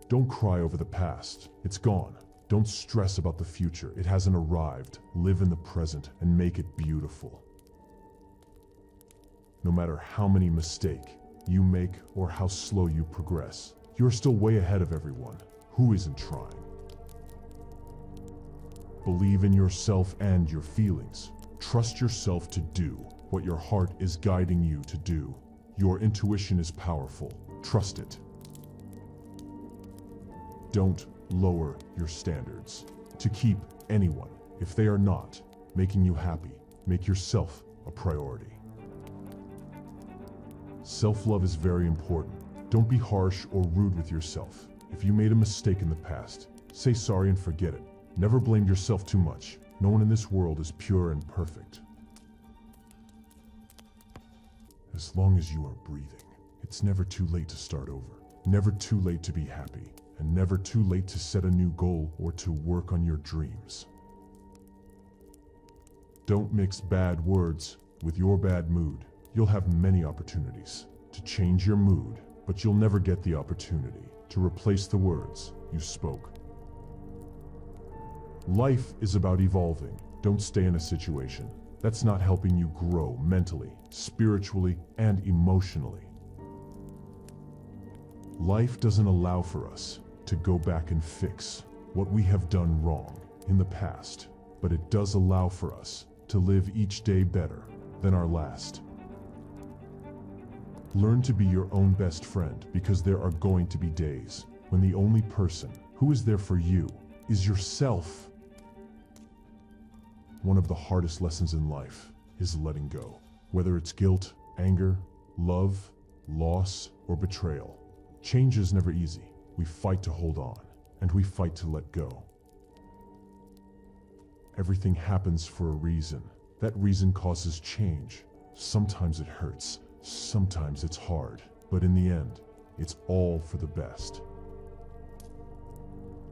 Don't cry over the past. It's gone. Don't stress about the future. It hasn't arrived. Live in the present and make it beautiful. No matter how many mistakes you make or how slow you progress, you're still way ahead of everyone who isn't trying. Believe in yourself and your feelings. Trust yourself to do what your heart is guiding you to do. Your intuition is powerful. Trust it. Don't lower your standards to keep anyone if they are not making you happy. Make yourself a priority. Self-love is very important. Don't be harsh or rude with yourself. If you made a mistake in the past, say sorry and forget it. Never blame yourself too much. No one in this world is pure and perfect. As long as you are breathing, it's never too late to start over. Never too late to be happy, and never too late to set a new goal or to work on your dreams. Don't mix bad words with your bad mood. You'll have many opportunities to change your mood, but you'll never get the opportunity to replace the words you spoke. Life is about evolving. Don't stay in a situation that's not helping you grow mentally, spiritually, and emotionally. Life doesn't allow for us to go back and fix what we have done wrong in the past, but it does allow for us to live each day better than our last. Learn to be your own best friend, because there are going to be days when the only person who is there for you is yourself. One of the hardest lessons in life is letting go. Whether it's guilt, anger, love, loss, or betrayal. Change is never easy. We fight to hold on, and we fight to let go. Everything happens for a reason. That reason causes change. Sometimes it hurts, sometimes it's hard, but in the end, it's all for the best.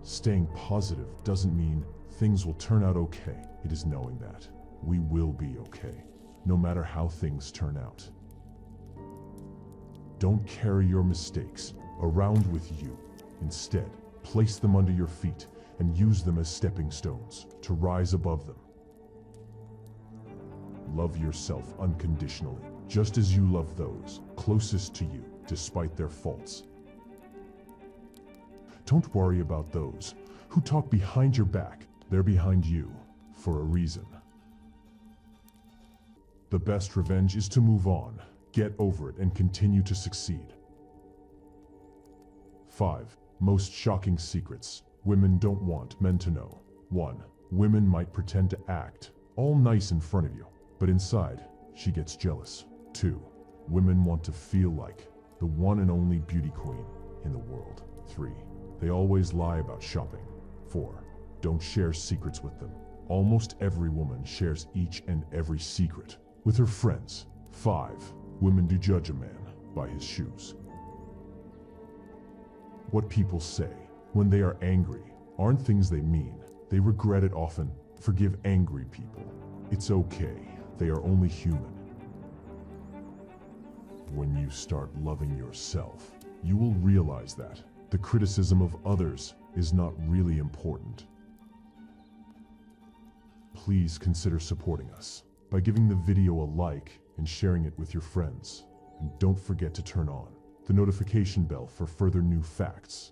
Staying positive doesn't mean things will turn out okay. It is knowing that we will be okay, no matter how things turn out. Don't carry your mistakes around with you. Instead, place them under your feet and use them as stepping stones to rise above them. Love yourself unconditionally, just as you love those closest to you, despite their faults. Don't worry about those who talk behind your back. They're behind you for a reason. The best revenge is to move on, get over it, and continue to succeed. 5. Most shocking secrets women don't want men to know. 1. Women might pretend to act all nice in front of you, but inside, she gets jealous. 2. Women want to feel like the one and only beauty queen in the world. 3. They always lie about shopping. 4. Don't share secrets with them. Almost every woman shares each and every secret with her friends. 5. Women do judge a man by his shoes. What people say when they are angry aren't things they mean. They regret it often. Forgive angry people. It's okay. They are only human. When you start loving yourself, you will realize that the criticism of others is not really important. Please consider supporting us by giving the video a like and sharing it with your friends. And don't forget to turn on the notification bell for further new facts.